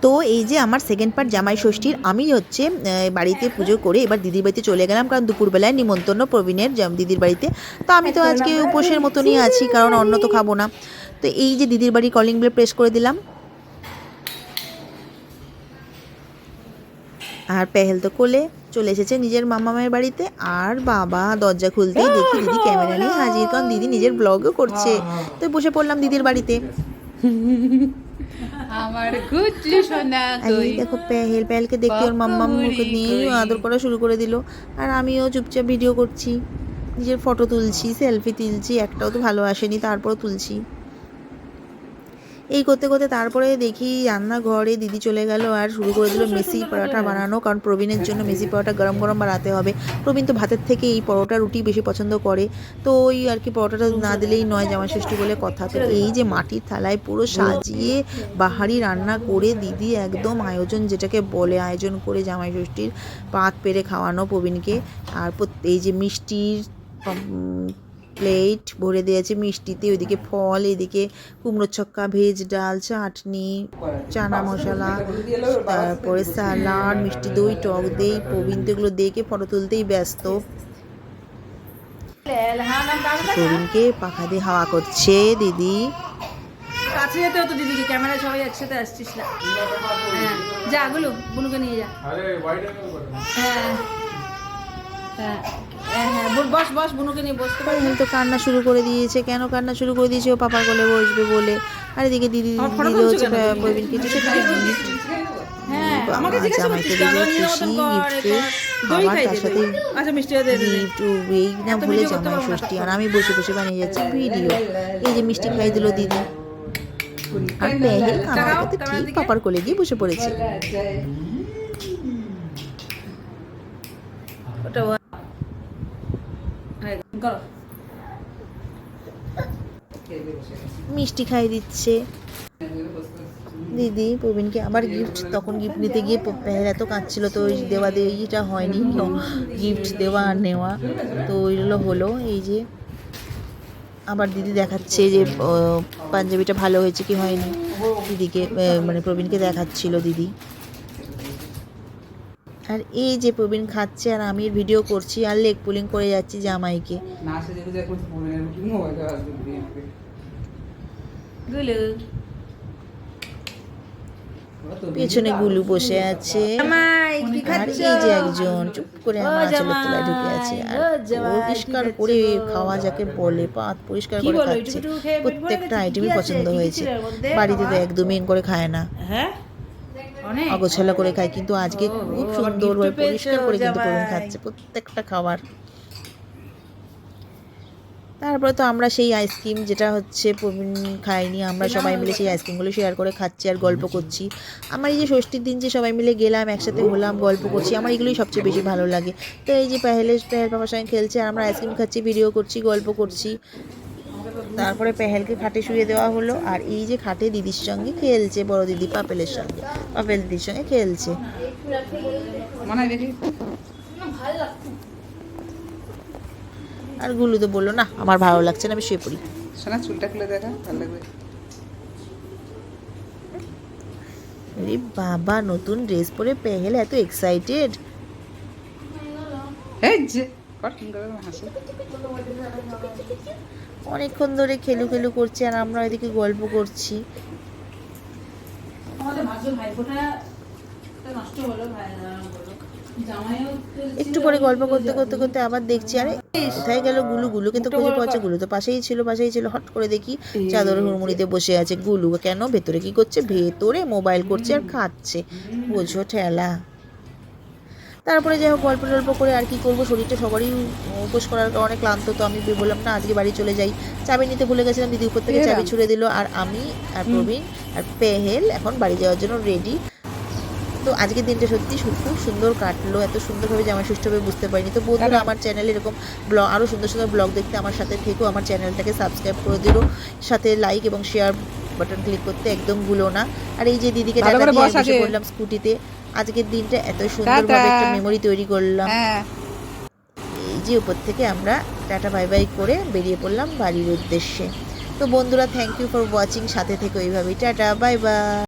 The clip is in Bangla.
তো এই যে আমার সেকেন্ড পার্ট জামাই ষষ্ঠীর আমি হচ্ছে বাড়িতে পুজো করে এবার দিদির বাড়িতে চলে গেলাম, কারণ দুপুরবেলায় নিমন্ত্রণ প্রবীণের দিদির বাড়িতে। তো আমি তো আজকে উপোসের মতনই আছি, কারণ অন্ন তো খাবো না। তো এই যে দিদির বাড়ি কলিং বেল প্রেস করে দিলাম, আর পেহেল তো কোলে চলে এসেছে নিজের মামামের বাড়িতে। আর বাবা দরজা খুলতেই দেখি দিদি ক্যামেরা নিয়ে হাজির, কারণ দিদি নিজের ব্লগও করছে। তো বসে পড়লাম দিদির বাড়িতে। আমার গুচ্ছু সোনা এই দেখো পেহেলকে দেখতে ওর মাম্মাম মুখে নিয়ে আদর করা শুরু করে দিল। আর আমিও চুপচাপ ভিডিও করছি, নিজের ফটো তুলছি, সেলফি তুলছি, একটাও তো ভালো আসেনি তারপরও তুলছি। এই করতে করতে তারপরে দেখি রান্নাঘরে দিদি চলে গেল আর শুরু করে দিল মেসি পরোটা বানানো, কারণ প্রবীণের জন্য মেসি পরোটা গরম গরম বানাতে হবে। প্রবীণ তো ভাতের থেকে এই পরোটা রুটি বেশি পছন্দ করে, তো ওই আর কি পরোটাটা না দিলেই নয়, জামাই ষষ্ঠী বলে কথা। তো এই যে মাটির থালায় পুরো সাজিয়ে বাহারি রান্না করে দিদি একদম আয়োজন, যেটাকে বলে আয়োজন করে জামাই ষষ্ঠীর পাত পেরে খাওয়ানো প্রবীণকে। আর এই যে মিষ্টির প্লেট ভরে দিয়েছে মিষ্টিতে, ওইদিকে ফল, এদিকে কুমড়ো ছক্কা, ভেজ ডাল, চাটনি, চানা মশলা, তারপরে স্যালাড, মিষ্টি দই, টক দই। প্রবীণ তো এগুলো দেখে ফটো তুলতেই ব্যস্ত। প্রবীণকে পাখা দিয়ে হাওয়া করছে দিদি। কাছে যেতে হতো দিদিকে, ক্যামেরায় সবাই একসাথে আসছিস না। হ্যাঁ যা, গুলো বুনুকে নিয়ে যা। হ্যাঁ হ্যাঁ হ্যাঁ বস বস, বুনুকে নিয়ে বসতে পারি। তো কান্না শুরু করে দিয়েছে। কেন কান্না শুরু করে দিয়েছে? ও পাপার কোলে বসবে বলে। আর এদিকে দিদি দিদি হচ্ছে প্রবীণকে জামাইকে দিল খুশি গিফটে, আবার তার সাথে গিফট এই না ভুলে জামাই ষষ্ঠী। আর আমি বসে বসে বানিয়ে যাচ্ছি ভিডিও। এই যে মিষ্টি খাই দিল দিদি, আর পেহেল কাঁদতে কাঁদতে ঠিক পাপার কোলে গিয়ে বসে পড়েছে। মিষ্টি খাই দিচ্ছে দিদি প্রবীণকে। আবার গিফট, তখন গিফট নিতে গিয়ে পেহেল এত কাঁদছিল, তো ওই দেওয়া দেওয়াটা হয়নি, গিফট দেওয়া আর নেওয়া তো ওইগুলো হলো। এই যে আবার দিদি দেখাচ্ছে যে পাঞ্জাবিটা ভালো হয়েছে কি হয়নি, দিদিকে মানে প্রবীণকে দেখাচ্ছিল দিদি। আর এই যে প্রবীণ খাচ্ছে আর আমি ভিডিও করছি আর লেগ পুলিং করে যাচ্ছি জামাইকে। পেছনে গুলু বসে আছে, আর এই যে একজন চুপ করে আমার আঁচলের তলায় ঢুকে আছে। আর পরিষ্কার করে খাওয়া যাকে বলে, পাত পরিষ্কার করে খাচ্ছে। প্রত্যেকটা আইটেমই পছন্দ হয়েছে। বাড়িতে তো একদমই করে খায় না, অগোছালো করে খায়, কিন্তু আজকে খুব সুন্দরভাবে পরিষ্কার করে কিন্তু প্রবীণ খাচ্ছে প্রত্যেকটা খাবার। তারপরে তো আমরা সেই আইসক্রিম, যেটা হচ্ছে প্রবীণ খাইনি, আমরা সবাই মিলে সেই আইসক্রিমগুলো শেয়ার করে খাচ্ছি আর গল্প করছি। আমার এই যে ষষ্ঠীর দিন যে সবাই মিলে গেলাম, একসাথে হলাম, গল্প করছি, আমার এগুলোই সবচেয়ে বেশি ভালো লাগে। তো এই যে পেহেল বাবার সঙ্গে খেলছে আর আমরা আইসক্রিম খাচ্ছি, ভিডিও করছি, গল্প করছি। তারপরে পেহেলকে খাটে শুয়ে দেওয়া হলো, আর এই যে খাটে দিদির সঙ্গে খেলছে, বড় দিদি পাপেলের সঙ্গে, পাপেল দিদির সঙ্গে খেলছে। আর গুলু তো বললো না আমার ভালো লাগছে না, আমি শুয়ে পড়ি। চুলটা খুলে দেখা, ভালো লাগবে। আরে বাবা, নতুন ড্রেস পরে পেহেল এত এক্সাইটেড। অনেকক্ষণ ধরে খেলু খেলু করছে আর আমরা এদিকে গল্প করছি। একটু পরে গল্প করতে করতে করতে আবার দেখছি আরে কোথায় গেল গুলু। গুলুকে তো খুঁজে পাচ্ছে, গুলু তো পাশেই ছিল। হট করে দেখি চাদরের হুড়মুড়িতে বসে আছে গুলু। কেন? ভেতরে কি করছে? ভেতরে মোবাইল করছে আর খাচ্ছে, বোঝো ঠেলা। তারপরে যাই হোক গল্প টল্প করে আর কি করবো, শরীরটা সবারই উপোস করার কারণে ক্লান্ত। তো আমি বললাম না আজকে বাড়ি চলে যাই, চাবি নিতে ভুলে গেছিলাম, দিদি উপর থেকে চাবি ছুড়ে দিল। আর আমি আর প্রবীণ আর পেহেল এখন বাড়ি যাওয়ার জন্য রেডি। তো আজকের দিনটা সত্যি খুব সুন্দর কাটলো, এত সুন্দরভাবে জামাই ষষ্ঠী হবে বুঝতে পারিনি। তো বন্ধুরা আমার চ্যানেলে এরকম ব্লগ, আরও সুন্দর সুন্দর ব্লগ দেখতে আমার সাথে থেকেও, আমার চ্যানেলটাকে সাবস্ক্রাইব করে দিল, সাথে লাইক এবং শেয়ার বাটন ক্লিক করতে একদম ভুলো না। আর এই যে দিদিকে টাটা দিয়ে বসে পড়লাম স্কুটিতে। আজকের দিনটা এত সুন্দরভাবে একটা মেমোরি তৈরি করলাম। এই যে উপর থেকে আমরা টাটা বাই বাই করে বেরিয়ে পড়লাম বাড়ির উদ্দেশ্যে। তো বন্ধুরা থ্যাংক ইউ ফর ওয়াচিং, সাথে থেকে ওইভাবেই টাটা বাই বাই।